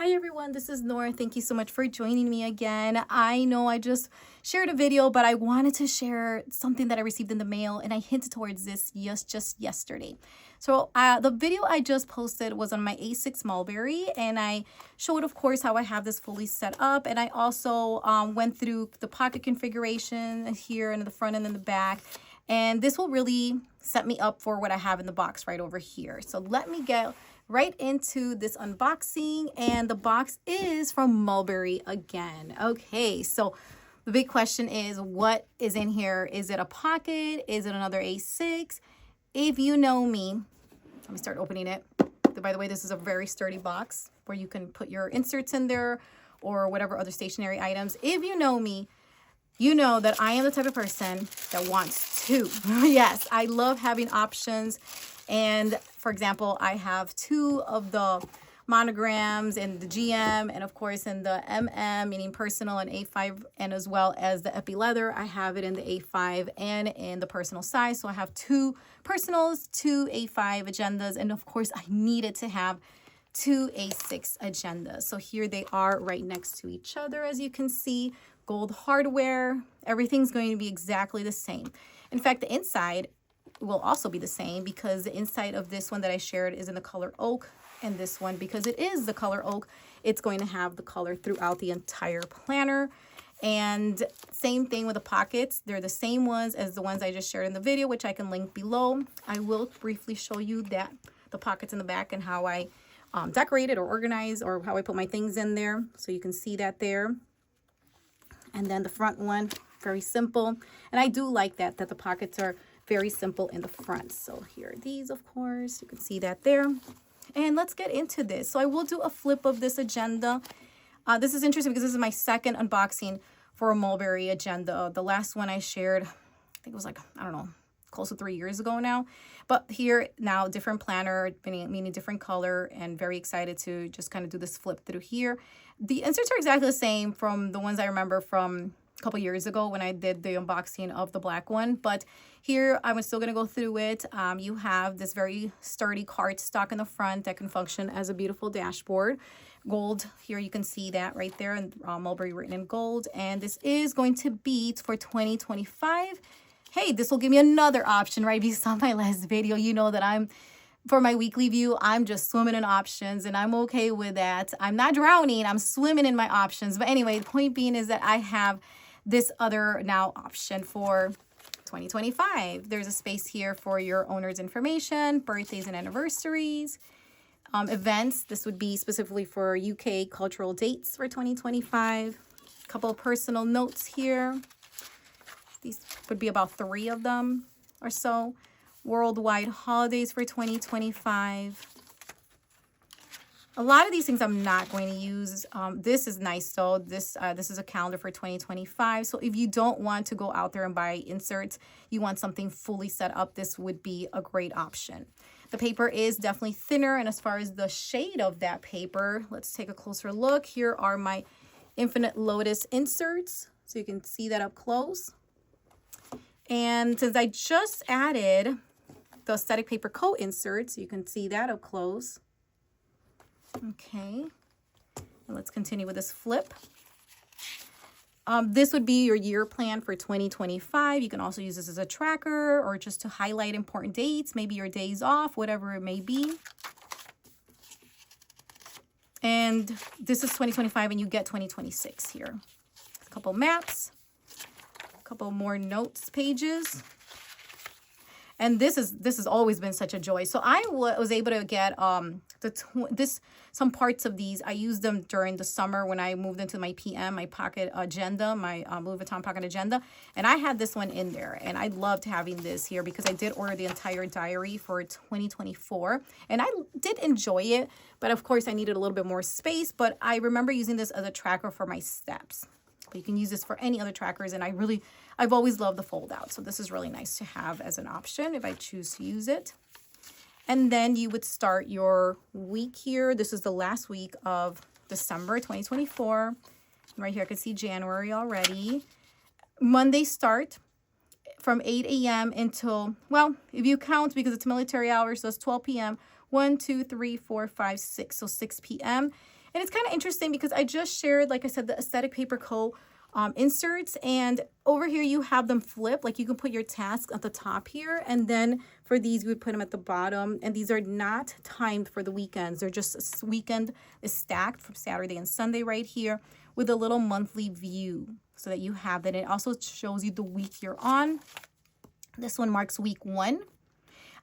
Hi everyone, this is Nora. Thank you so much for joining me again. I know I just shared a video, but I wanted to share something that I received in the mail, and I hinted towards this just yesterday. So the video I just posted was on my A6 Mulberry, and I showed, of course, how I have this fully set up, and I also went through the pocket configuration here in the front and in the back, and this will really set me up for what I have in the box right over here. So let me get right into this unboxing, and the box is from Mulberry again. Okay, so the big question is, what is in here? Is it a pocket? Is it another A6? If you know me, let me start opening it. By the way, this is a very sturdy box where you can put your inserts in there or whatever other stationary items. If you know me, you know that I am the type of person that wants to. Yes, I love having options. And for example, I have two of the monograms in the GM and of course in the MM, meaning personal, and A5, and as well as the Epi Leather. I have it in the A5 and in the personal size. So I have two personals, two A5 agendas, and of course I needed to have two A6 agendas. So here they are right next to each other, as you can see. Gold hardware, everything's going to be exactly the same. In fact, the inside will also be the same, because the inside of this one that I shared is in the color oak, and this one, because it is the color oak, it's going to have the color throughout the entire planner. And same thing with the pockets. They're the same ones as the ones I just shared in the video, which I can link below. I will briefly show you that the pockets in the back and how I decorate it or organize, or how I put my things in there, so you can see that there. And then the front one, very simple. And I do like that the pockets are very simple in the front. So here are these, of course. You can see that there. And let's get into this. So I will do a flip of this agenda. This is interesting because this is my second unboxing for a Mulberry agenda. The last one I shared, I think it was like, I don't know, close to 3 years ago now. But here now, different planner, meaning different color, and very excited to just kind of do this flip through here. The inserts are exactly the same from the ones I remember from a couple years ago when I did the unboxing of the black one, but here I'm still going to go through it. You have this very sturdy cardstock in the front that can function as a beautiful dashboard. Gold, here you can see that right there, and Mulberry written in gold, and this is going to be for 2025. Hey, this will give me another option, right? Because on my last video, you know that for my weekly view, I'm just swimming in options, and I'm okay with that. I'm not drowning, I'm swimming in my options. But anyway, the point being is that I have this other now option for 2025. There's a space here for your owner's information, birthdays and anniversaries, events. This would be specifically for UK cultural dates for 2025. A couple of personal notes here. These would be about 3 of them or so. Worldwide holidays for 2025. A lot of these things I'm not going to use. This is nice though. This is a calendar for 2025. So if you don't want to go out there and buy inserts, you want something fully set up, this would be a great option. The paper is definitely thinner, and as far as the shade of that paper, let's take a closer look. Here are my Infinite Lotus inserts, so you can see that up close. And since I just added the aesthetic paper coat inserts, you can see that up close. Okay, and let's continue with this flip. This would be your year plan for 2025. You can also use this as a tracker or just to highlight important dates, maybe your days off, whatever it may be. And this is 2025, and you get 2026 here. A couple maps, a couple more notes pages. And this has always been such a joy. So I was able to get some parts of these. I used them during the summer when I moved into my PM, my pocket agenda, my Louis Vuitton pocket agenda. And I had this one in there. And I loved having this here because I did order the entire diary for 2024. And I did enjoy it. But of course, I needed a little bit more space. But I remember using this as a tracker for my steps. But you can use this for any other trackers, and I've always loved the fold out. So this is really nice to have as an option if I choose to use it. And then you would start your week here. This is the last week of December 2024. Right here I can see January already. Monday start from 8 a.m. until, well, if you count because it's military hours, so it's 12 p.m. 1, 2, 3, 4, 5, 6. So 6 p.m. And it's kind of interesting because I just shared, like I said, the Aesthetic Paper Co. Inserts, and over here you have them flipped. Like you can put your tasks at the top here, and then for these we would put them at the bottom, and these are not timed for the weekends. They're just weekend is stacked from Saturday and Sunday right here with a little monthly view so that you have that. It also shows you the week you're on. This one marks week 1.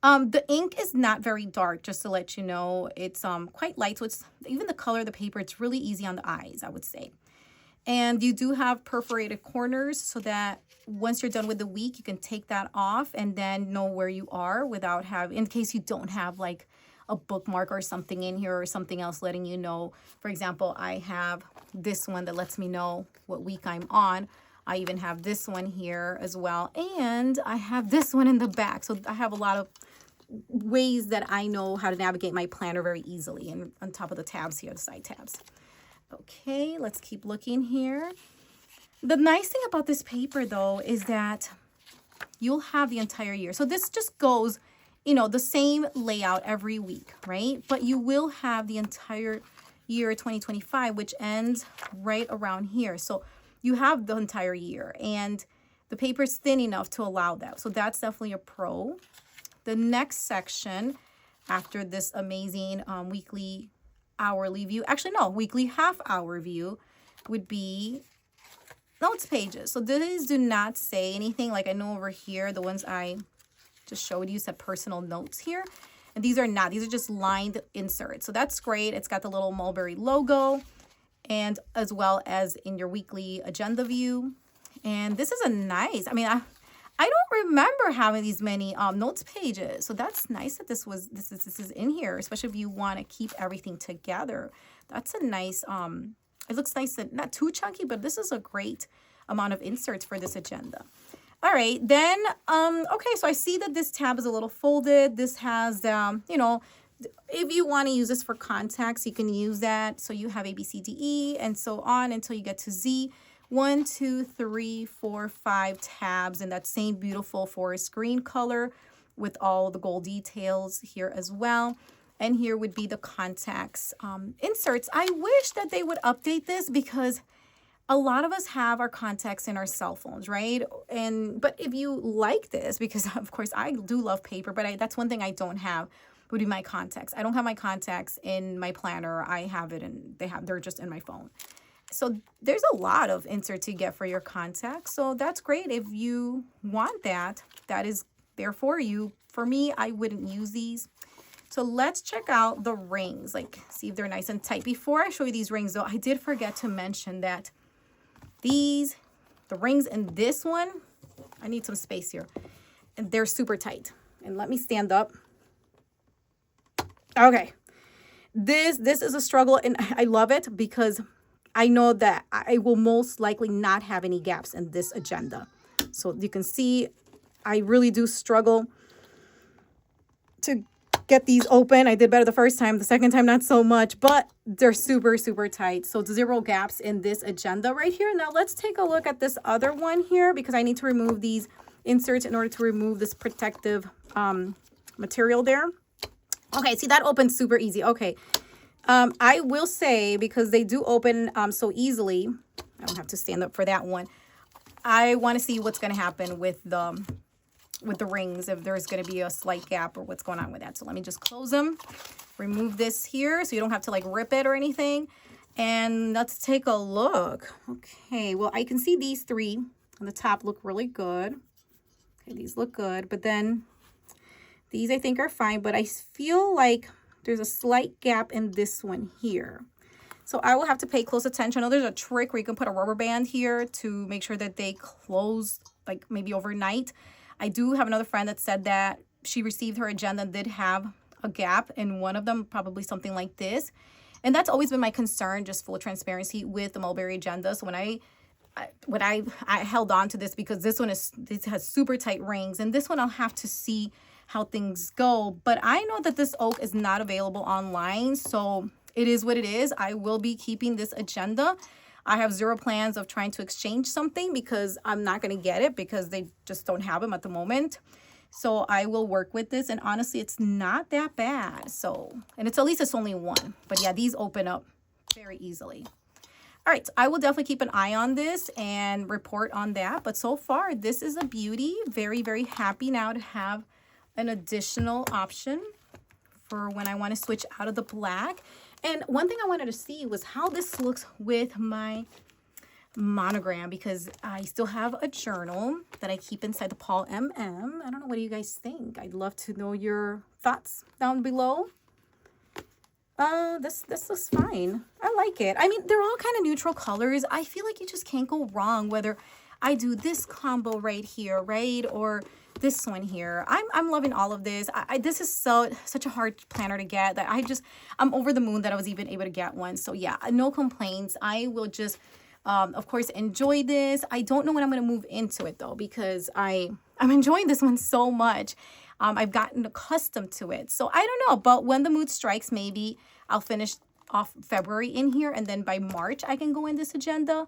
The ink is not very dark, just to let you know. It's quite light, so it's even the color of the paper, it's really easy on the eyes, I would say. And you do have perforated corners so that once you're done with the week, you can take that off and then know where you are without having, in case you don't have like a bookmark or something in here or something else letting you know. For example, I have this one that lets me know what week I'm on. I even have this one here as well. And I have this one in the back. So I have a lot of ways that I know how to navigate my planner very easily, and on top of the tabs here, the side tabs. Okay, let's keep looking here. The nice thing about this paper though is that you'll have the entire year. So this just goes, you know, the same layout every week, right? But you will have the entire year 2025, which ends right around here. So you have the entire year, and the paper is thin enough to allow that. So that's definitely a pro. The next section after this amazing weekly hourly view, actually no, weekly half-hour view would be notes pages. So these do not say anything. Like I know over here, the ones I just showed you said personal notes here, and these are not. These are just lined inserts. So that's great. It's got the little Mulberry logo, and as well as in your weekly agenda view. And this is a nice, I mean, I don't remember having these many notes pages. So that's nice that this is in here, especially if you want to keep everything together. That's a nice, it looks nice and not too chunky, but this is a great amount of inserts for this agenda. All right, then, okay, so I see that this tab is a little folded. This has, you know, if you want to use this for contacts, you can use that. So you have A, B, C, D, E, and so on until you get to Z. 1, 2, 3, 4, 5 tabs in that same beautiful forest green color with all the gold details here as well. And here would be the contacts inserts. I wish that they would update this because a lot of us have our contacts in our cell phones, right? But if you like this, because of course I do love paper, but that's one thing I don't have would be my contacts. I don't have my contacts in my planner. I have it and they're just in my phone. So there's a lot of insert to get for your contacts. So that's great. If you want that, that is there for you. For me, I wouldn't use these. So let's check out the rings, like see if they're nice and tight. Before I show you these rings though, I did forget to mention that the rings in this one, I need some space here, and they're super tight. And let me stand up. Okay. This is a struggle, and I love it because I know that I will most likely not have any gaps in this agenda. So you can see I really do struggle to get these open. I did better the first time, the second time not so much, but they're super, super tight. So 0 gaps in this agenda right here. Now let's take a look at this other one here because I need to remove these inserts in order to remove this protective material there. Okay, see that opens super easy. Okay. I will say, because they do open so easily, I don't have to stand up for that one. I want to see what's going to happen with the rings, if there's going to be a slight gap or what's going on with that. So let me just close them, remove this here so you don't have to like rip it or anything. And let's take a look. Okay, well, I can see these 3 on the top look really good. Okay, these look good, but then these I think are fine, but I feel like there's a slight gap in this one here. So I will have to pay close attention. I know there's a trick where you can put a rubber band here to make sure that they close like maybe overnight. I do have another friend that said that she received her agenda and did have a gap in one of them, probably something like this. And that's always been my concern, just full transparency with the Mulberry agenda. So when I held on to this because this has super tight rings, and this one I'll have to see how things go. But I know that this oak is not available online, so it is what it is. I will be keeping this agenda. I have 0 plans of trying to exchange something because I'm not going to get it because they just don't have them at the moment. So I will work with this, and honestly, it's not that bad. So, and it's at least it's only one. But yeah, these open up very easily. All right, so I will definitely keep an eye on this and report on that. But so far, this is a beauty. Very, very happy now to have an additional option for when I want to switch out of the black. And one thing I wanted to see was how this looks with my monogram, because I still have a journal that I keep inside the Paul MM. I don't know, what do you guys think? I'd love to know your thoughts down below. This looks fine. I like it. I mean, they're all kind of neutral colors. I feel like you just can't go wrong whether I do this combo right here, right? Or this one here. I'm loving all of this. This is such a hard planner to get that I'm over the moon that I was even able to get one. So yeah, no complaints. I will just, of course, enjoy this. I don't know when I'm going to move into it though, because I'm enjoying this one so much. I've gotten accustomed to it. So I don't know, but when the mood strikes, maybe I'll finish off February in here, and then by March I can go in this agenda.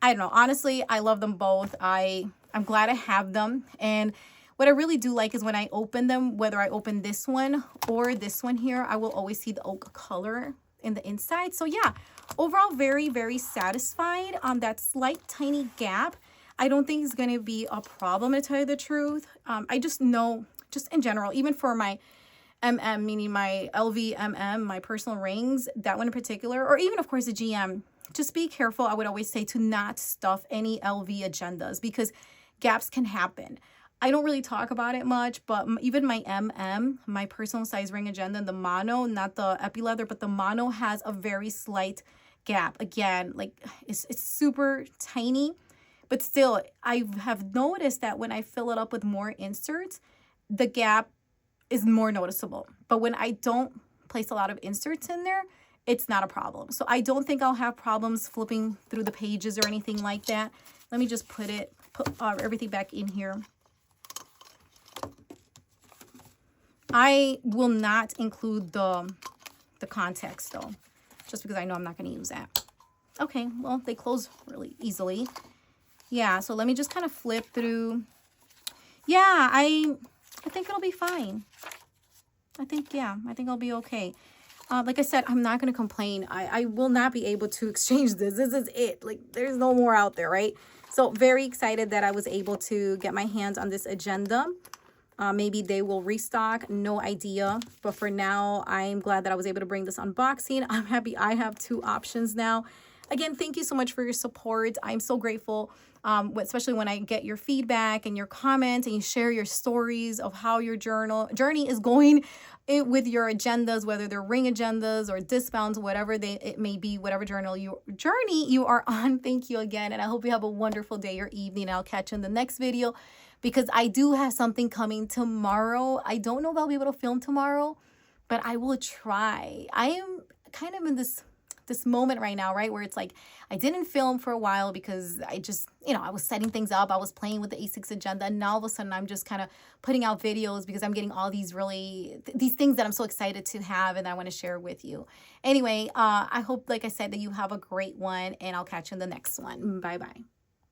I don't know. Honestly, I love them both. I'm glad I have them. And what I really do like is when I open them, whether I open this one or this one here, I will always see the oak color in the inside. So yeah, overall, very, very satisfied. That slight tiny gap, I don't think is going to be a problem, to tell you the truth. I just know, just in general, even for my MM, meaning my LV MM, my personal rings, that one in particular, or even of course the GM, just be careful. I would always say to not stuff any LV agendas, because gaps can happen. I don't really talk about it much, but even my MM, my personal size ring agenda, the mono, not the epi leather, but the mono has a very slight gap. Again, like it's super tiny, but still I have noticed that when I fill it up with more inserts, the gap is more noticeable. But when I don't place a lot of inserts in there, it's not a problem. So I don't think I'll have problems flipping through the pages or anything like that. Let me just put everything back in here. I will not include the context though, just because I know I'm not going to use that. Okay, well, they close really easily. Yeah, so let me just kind of flip through. Yeah, I think it'll be fine. I think I'll be okay. Like I said, I'm not going to complain. I will not be able to exchange this. This is it. Like, there's no more out there, right? So very excited that I was able to get my hands on this agenda. Maybe they will restock, no idea. But for now, I'm glad that I was able to bring this unboxing. I'm happy I have two options now. Again, thank you so much for your support. I'm so grateful, especially when I get your feedback and your comments and you share your stories of how your journey is going with your agendas, whether they're ring agendas or discounts, whatever it may be, whatever journey you are on. Thank you again, and I hope you have a wonderful day or evening. I'll catch you in the next video, because I do have something coming tomorrow. I don't know if I'll be able to film tomorrow, but I will try. I am kind of in this moment right now, right, where it's like I didn't film for a while because I just, I was setting things up. I was playing with the A6 agenda, and now all of a sudden I'm just kind of putting out videos because I'm getting all these these things that I'm so excited to have and I want to share with you. Anyway, I hope, like I said, that you have a great one, and I'll catch you in the next one. Bye-bye.